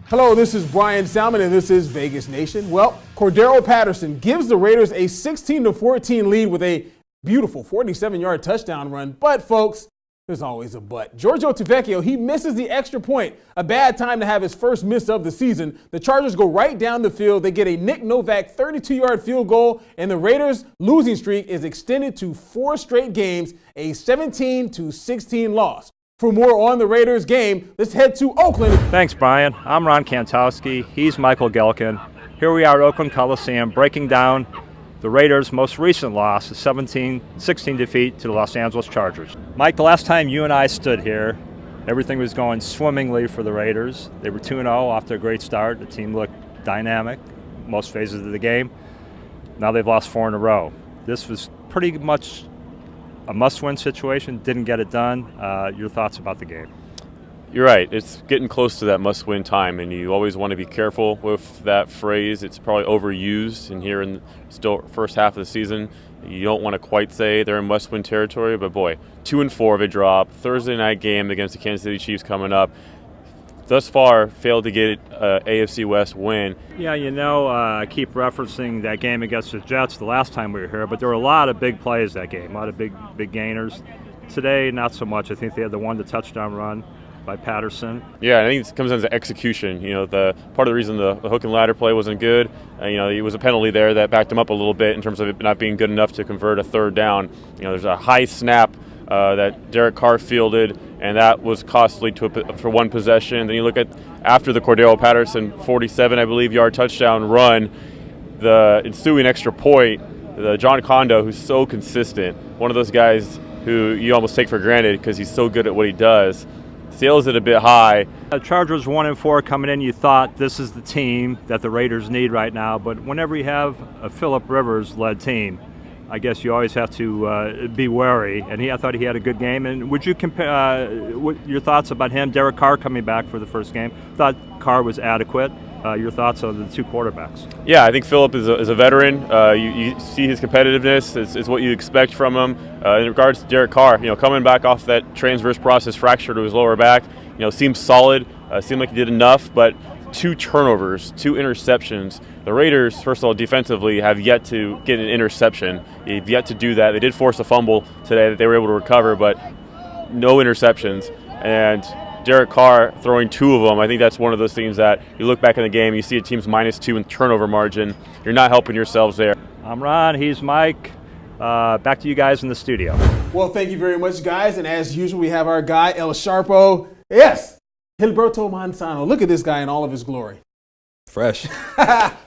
Hello, this is Bryan Salmond, and this is Vegas Nation. Well, Cordarrelle Patterson gives the Raiders a 16-14 lead with a beautiful 47-yard touchdown run. But, folks, there's always a but. Giorgio Tavecchio, he misses the extra point. A bad time to have his first miss of the season. The Chargers go right down the field. They get a Nick Novak 32-yard field goal, and the Raiders' losing streak is extended to 4 straight games, a 17-16 loss. For more on the Raiders game, let's head to Oakland. Thanks, Brian. I'm Ron Kantowski. He's Michael Gehlken. Here we are at Oakland Coliseum breaking down the Raiders' most recent loss, a 17-16 defeat to the Los Angeles Chargers. Mike, the last time you and I stood here, everything was going swimmingly for the Raiders. They were 2-0 off to a great start. The team looked dynamic most phases of the game. Now they've lost 4 in a row. This was pretty much a must-win situation, didn't get it done. Your thoughts about the game? You're right. It's getting close to that must-win time, and you always want to be careful with that phrase. It's probably overused, and here in the still first half of the season, you don't want to quite say they're in must-win territory, but boy, 2-4 they drop. Thursday night game against the Kansas City Chiefs coming up. Thus far, failed to get AFC West win. Yeah, I keep referencing that game against the Jets the last time we were here, but there were a lot of big plays that game, a lot of big gainers. Today, not so much. I think they had the touchdown run by Patterson. Yeah, I think it comes down to execution. The part of the reason the hook and ladder play wasn't good, it was a penalty there that backed him up a little bit in terms of it not being good enough to convert a third down. There's a high snap that Derek Carr fielded, and that was costly for one possession. Then you look at after the Cordarrelle Patterson 47, I believe, yard touchdown run, the ensuing extra point, the John Kondo, who's so consistent, one of those guys who you almost take for granted because he's so good at what he does, sails it a bit high. The Chargers 1-4 coming in, you thought this is the team that the Raiders need right now, but whenever you have a Phillip Rivers-led team, I guess you always have to be wary, and I thought he had a good game. And would you compare your thoughts about him? Derek Carr coming back for the first game. Thought Carr was adequate. Your thoughts on the two quarterbacks? Yeah, I think Phillip is a veteran. You see his competitiveness is what you expect from him. In regards to Derek Carr, coming back off that transverse process fracture to his lower back, seems solid. Seemed like he did enough, but 2 turnovers, 2 interceptions. The Raiders, first of all, defensively, have yet to get an interception. They've yet to do that. They did force a fumble today that they were able to recover, but no interceptions. And Derek Carr throwing 2 of them, I think that's one of those things that you look back in the game, you see a team's -2 in turnover margin. You're not helping yourselves there. I'm Ron. He's Mike. Back to you guys in the studio. Well, thank you very much, guys. And as usual, we have our guy, El Sharpo. Yes, Gilbert Manzano. Look at this guy in all of his glory. Fresh.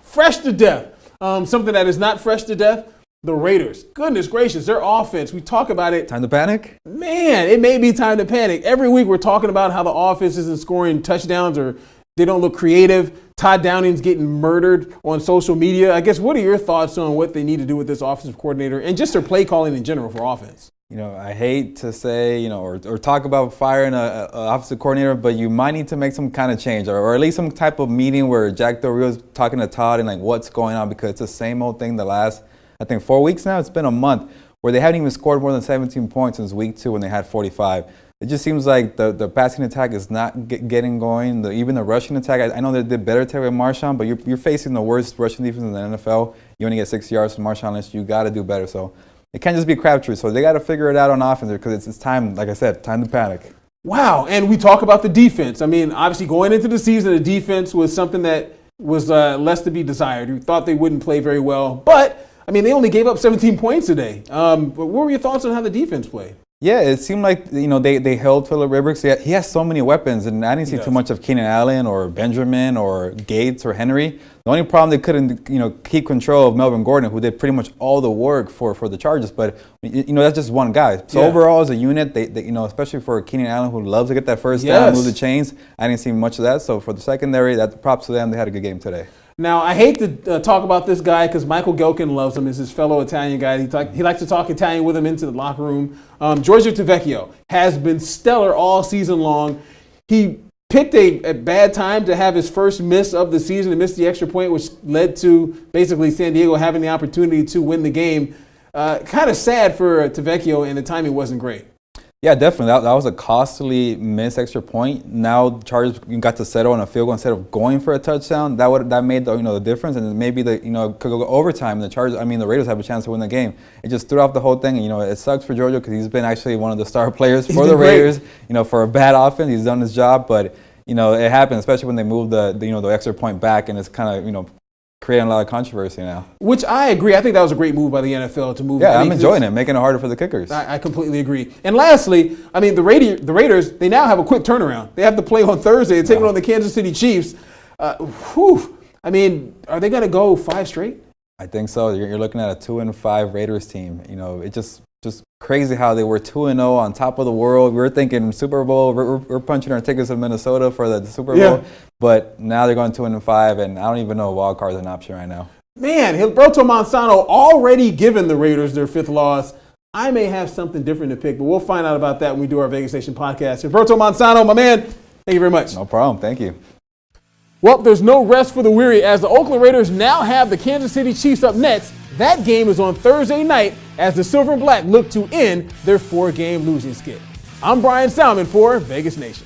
Fresh to death. Something that is not fresh to death, the Raiders. Goodness gracious, their offense. We talk about it. Time to panic? Man, it may be time to panic. Every week we're talking about how the offense isn't scoring touchdowns or they don't look creative. Todd Downing's getting murdered on social media. I guess, what are your thoughts on what they need to do with this offensive coordinator and just their play calling in general for offense? I hate to say, or talk about firing an offensive coordinator, but you might need to make some kind of change or at least some type of meeting where Jack Del Rio's talking to Todd and what's going on, because it's the same old thing the last, I think, 4 weeks now. It's been a month where they haven't even scored more than 17 points since week 2 when they had 45. It just seems like the passing attack is not getting going. Even the rushing attack, I know they did better today with Marshawn, but you're facing the worst rushing defense in the NFL. You only get 6 yards from Marshawn Lynch. You got to do better. So it can't just be a crapshoot. So they got to figure it out on offense because it's time, like I said, time to panic. Wow, and we talk about the defense. I mean, obviously going into the season, the defense was something that was less to be desired. You thought they wouldn't play very well, but they only gave up 17 points today. But what were your thoughts on how the defense played? Yeah, it seemed like they held Phillip Rivers. He has so many weapons, and I didn't see too much of Keenan Allen or Benjamin or Gates or Henry. The only problem, they couldn't keep control of Melvin Gordon, who did pretty much all the work for the Chargers. But that's just one guy. So overall, as a unit, they especially for Keenan Allen, who loves to get that first down, move the chains. I didn't see much of that. So for the secondary, that props to them. They had a good game today. Now, I hate to talk about this guy because Michael Gehlken loves him. He's his fellow Italian guy. He likes to talk Italian with him into the locker room. Giorgio Tavecchio has been stellar all season long. He picked a bad time to have his first miss of the season and missed the extra point, which led to basically San Diego having the opportunity to win the game. Kind of sad for Tavecchio, and the timing wasn't great. Yeah, definitely. That was a costly missed extra point. Now the Chargers got to settle on a field goal instead of going for a touchdown. That made the difference, and maybe could go overtime. The Raiders have a chance to win the game. It just threw off the whole thing. And, it sucks for Giorgio because he's been actually one of the star players for the Raiders. For a bad offense, he's done his job, but it happens, especially when they move the extra point back, and it's kind of creating a lot of controversy now. Which I agree. I think that was a great move by the NFL to move. Yeah, I'm enjoying it, making it harder for the kickers. I completely agree. And lastly, the Raiders, they now have a quick turnaround. They have to play on Thursday, taking on the Kansas City Chiefs. Are they going to go 5 straight? I think so. You're looking at a 2-5 Raiders team. It's just crazy how they were 2-0 on top of the world. We were thinking Super Bowl. We're punching our tickets in Minnesota for the Super Bowl. But now they're going 2-5, and I don't even know if wild card is an option right now. Man, Gilberto Manzano already given the Raiders their 5th loss. I may have something different to pick, but we'll find out about that when we do our Vegas Nation podcast. Gilberto Manzano, my man, thank you very much. No problem. Thank you. Well, there's no rest for the weary as the Oakland Raiders now have the Kansas City Chiefs up next. That game is on Thursday night as the Silver and Black look to end their 4-game losing skid. I'm Bryan Salmond for Vegas Nation.